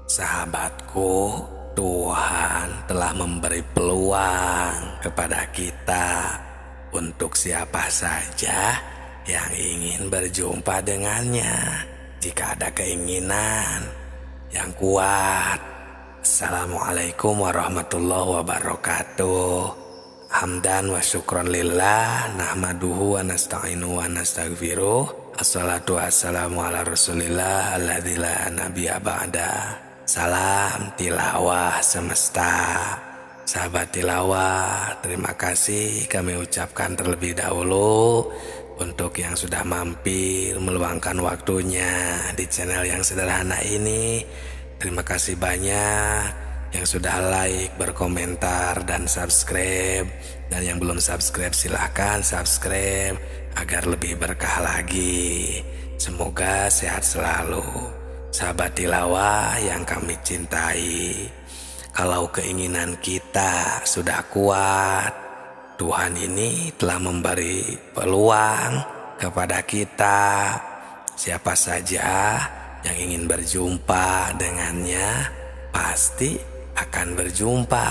Sahabatku, Tuhan telah memberi peluang kepada kita untuk siapa saja yang ingin berjumpa dengannya. Jika ada keinginan yang kuat. Assalamualaikum warahmatullahi wabarakatuh. Hamdan wa syukron lillah, nahmaduhu wa nasta'inu wa nastaghfiruh. Assalatu wassalamu ala rasulillah alladzi la nabiyya ba'da. Salam tilawah semesta. Sahabat tilawah, terima kasih kami ucapkan terlebih dahulu untuk yang sudah mampir meluangkan waktunya di channel yang sederhana ini. Terima kasih banyak yang sudah like, berkomentar, dan subscribe. Dan yang belum subscribe silahkan subscribe agar lebih berkah lagi. Semoga sehat selalu, sahabat tilawah yang kami cintai. Kalau keinginan kita sudah kuat, Tuhan ini telah memberi peluang kepada kita. Siapa saja yang ingin berjumpa dengannya pasti akan berjumpa.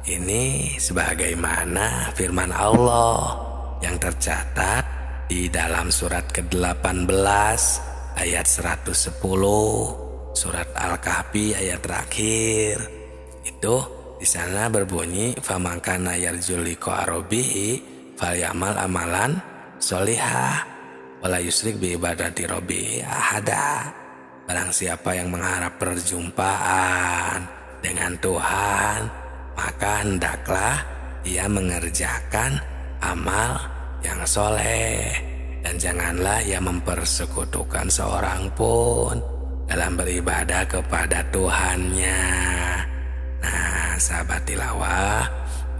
Ini sebagaimana firman Allah yang tercatat di dalam surat ke-18 ayat 110, surat Al-Kahfi ayat terakhir. Itu di sana berbunyi, faman kana yarju liqa rabbihi falyamal amalan sholihah wala yusrik bi ibadati rabbihi ahada. Barang siapa yang mengharap perjumpaan dengan Tuhan, maka hendaklah ia mengerjakan amal yang soleh, dan janganlah ia mempersekutukan seorang pun dalam beribadah kepada Tuhannya. Nah, sahabat tilawah,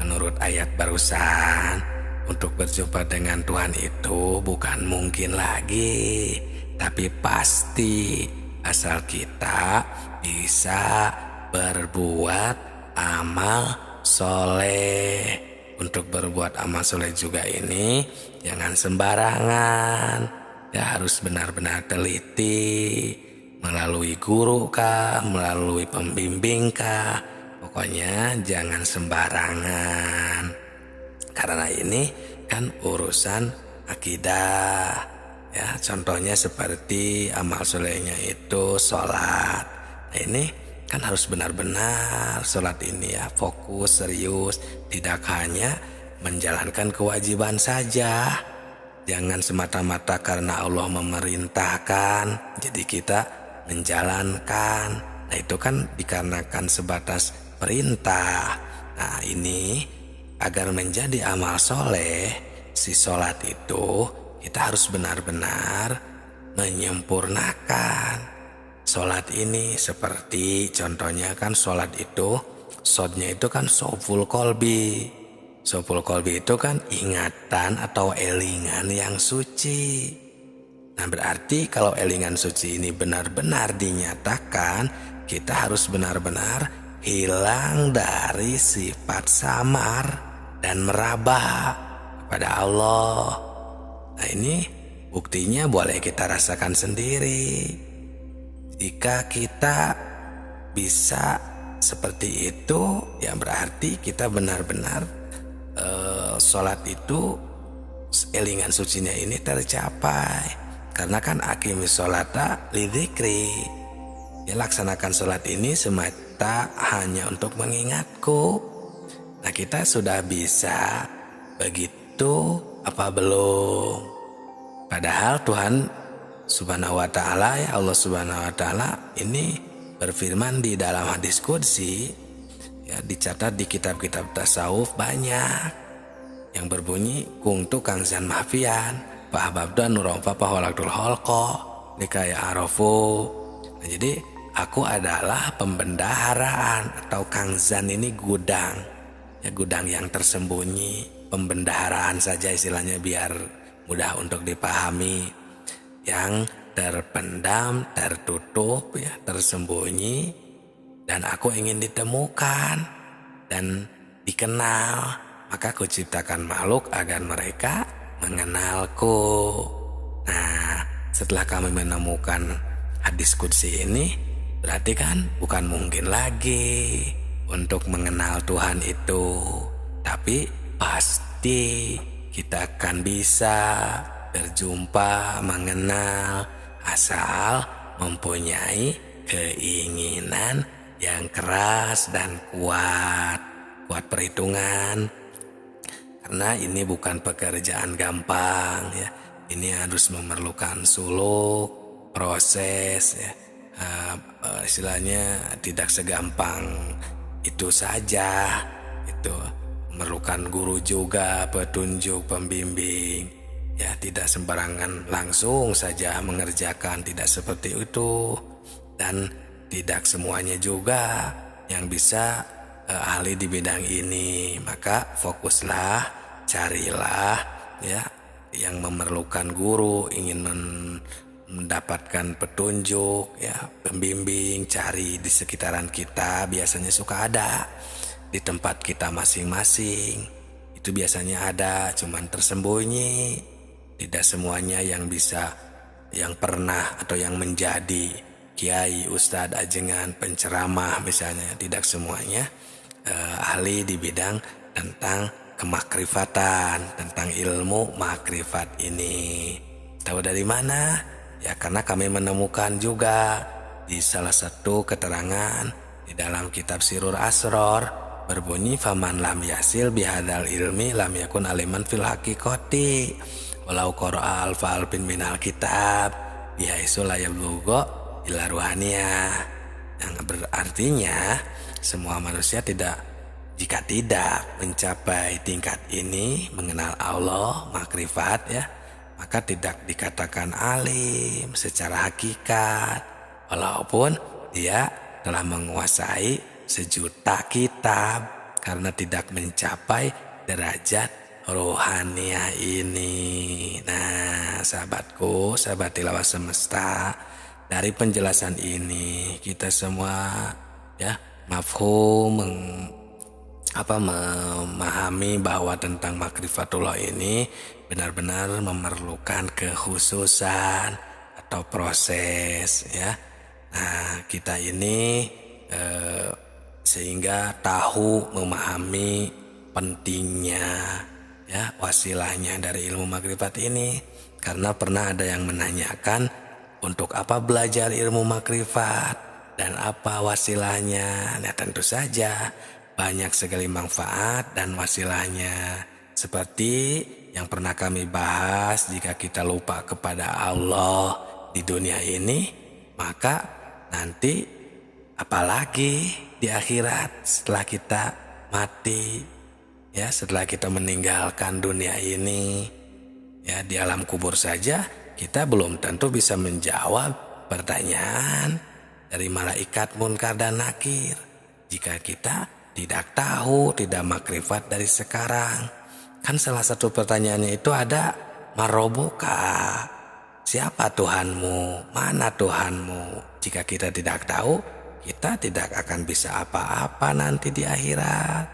menurut ayat barusan, untuk berjumpa dengan Tuhan itu bukan mungkin lagi, tapi pasti, asal kita bisa berbuat amal soleh. Untuk berbuat amal soleh juga ini jangan sembarangan, ya harus benar-benar teliti, melalui guru kah, melalui pembimbing kah, pokoknya jangan sembarangan. Karena ini kan urusan akidah. Ya, contohnya seperti amal solehnya itu sholat. Nah, ini kan harus benar-benar sholat ini ya, fokus, serius, tidak hanya menjalankan kewajiban saja. Jangan semata-mata karena Allah memerintahkan, jadi kita menjalankan. Nah, itu kan dikarenakan sebatas perintah. Nah, ini agar menjadi amal soleh, si sholat itu kita harus benar-benar menyempurnakan sholat ini. Seperti contohnya kan sholat itu, shotnya itu kan soful kolbi. Soful kolbi itu kan ingatan atau elingan yang suci. Nah, berarti kalau elingan suci ini benar-benar dinyatakan, kita harus benar-benar hilang dari sifat samar dan meraba kepada Allah. Nah, ini buktinya boleh kita rasakan sendiri. Jika kita bisa seperti itu, ya berarti kita benar-benar sholat itu elingan sucinya ini tercapai. Karena kan aqimis sholata lidzikri, ya laksanakan sholat ini semata hanya untuk mengingatku. Nah, kita sudah bisa begitu apa belum? Padahal Tuhan Subhanahu wa ta'ala, ya Allah Subhanahu wa ta'ala ini berfirman di dalam hadis qudsi, ya dicatat di kitab-kitab tasawuf banyak yang berbunyi, kungtu kangzan mahfian fahababda nuromfa pahwalaktul holko likaya arofu. Nah, jadi aku adalah pembendaharaan, atau kangzan ini gudang, ya gudang yang tersembunyi. Pembendaharaan saja istilahnya biar mudah untuk dipahami, yang terpendam, tertutup, ya tersembunyi, dan aku ingin ditemukan dan dikenal. Maka aku ciptakan makhluk agar mereka mengenalku. Nah, setelah kami menemukan hadis qudsi ini, Berarti kan bukan mungkin lagi untuk mengenal Tuhan itu, tapi pasti kita akan bisa berjumpa, mengenal, asal mempunyai keinginan yang keras dan kuat. Kuat perhitungan, karena ini bukan pekerjaan gampang ya. Ini harus memerlukan suluk, proses ya. Istilahnya tidak segampang itu saja. Itu memerlukan guru juga, petunjuk, pembimbing. Ya, tidak sembarangan langsung saja mengerjakan, tidak seperti itu. Dan tidak semuanya juga yang bisa ahli di bidang ini. Maka fokuslah, carilah ya yang memerlukan guru, ingin mendapatkan petunjuk ya, pembimbing, cari di sekitaran kita, biasanya suka ada di tempat kita masing-masing. Itu biasanya ada, cuman tersembunyi. Tidak semuanya yang bisa, yang pernah atau yang menjadi kiai, ustadz, ajengan, penceramah misalnya, tidak semuanya ahli di bidang tentang kemakrifatan, tentang ilmu makrifat ini. Tahu dari mana? Ya karena kami menemukan juga di salah satu keterangan di dalam kitab Sirur Asror berbunyi, faman lam yasil bihadal ilmi lam yakun aliman fil haqiqati walau qara'a alfa alfin minal kitab bihaisu la yablugha ila ruhaniyah. Yang berartinya semua manusia jika tidak mencapai tingkat ini, mengenal Allah, makrifat ya, maka tidak dikatakan alim secara hakikat, walaupun dia telah menguasai 1.000.000 kitab, karena tidak mencapai derajat rohaniah ini. Nah, sahabatku, sahabat tilawah semesta, dari penjelasan ini kita semua ya mafhum, memahami bahwa tentang makrifatullah ini benar-benar memerlukan kekhususan atau proses ya. Nah, kita ini sehingga tahu, memahami pentingnya ya wasilahnya dari ilmu makrifat ini. Karena pernah ada yang menanyakan, untuk apa belajar ilmu makrifat dan apa wasilahnya? Nah, tentu saja banyak sekali manfaat dan wasilahnya. Seperti yang pernah kami bahas, jika kita lupa kepada Allah di dunia ini, maka nanti apalagi di akhirat setelah kita mati ya, setelah kita meninggalkan dunia ini ya, di alam kubur saja kita belum tentu bisa menjawab pertanyaan dari malaikat munkar dan nakir jika kita tidak tahu, tidak makrifat dari sekarang. Kan salah satu pertanyaannya itu ada, marobuka, siapa Tuhanmu, mana Tuhanmu? Jika kita tidak tahu, kita tidak akan bisa apa-apa nanti di akhirat.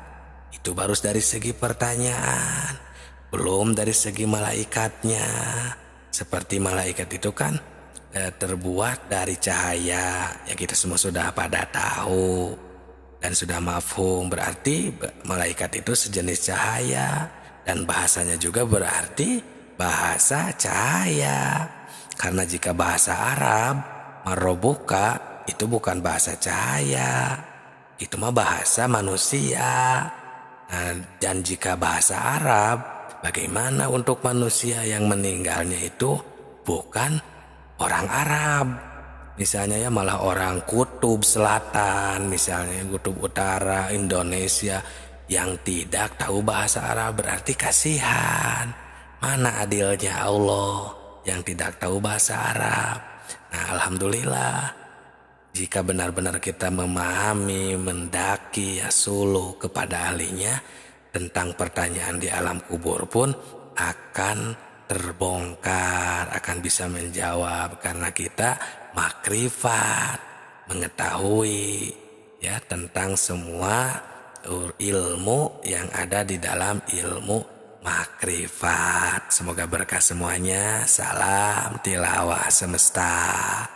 Itu baru dari segi pertanyaan, belum dari segi malaikatnya. Seperti malaikat itu kan terbuat dari cahaya, ya kita semua sudah pada tahu dan sudah mafhum. Berarti malaikat itu sejenis cahaya, dan bahasanya juga berarti bahasa cahaya. Karena jika bahasa Arab, marobuka itu bukan bahasa cahaya, itu mah bahasa manusia. Nah, dan jika bahasa Arab, bagaimana untuk manusia yang meninggalnya itu bukan orang Arab? Misalnya ya malah orang kutub selatan, misalnya kutub utara, Indonesia, yang tidak tahu bahasa Arab, berarti kasihan. Mana adilnya Allah yang tidak tahu bahasa Arab? Nah, alhamdulillah, jika benar-benar kita memahami, mendaki ya suluh kepada ahlinya, tentang pertanyaan di alam kubur pun akan terbongkar, akan bisa menjawab, karena kita makrifat, mengetahui ya tentang semua ilmu yang ada di dalam ilmu makrifat. Semoga berkah semuanya. Salam tilawah semesta.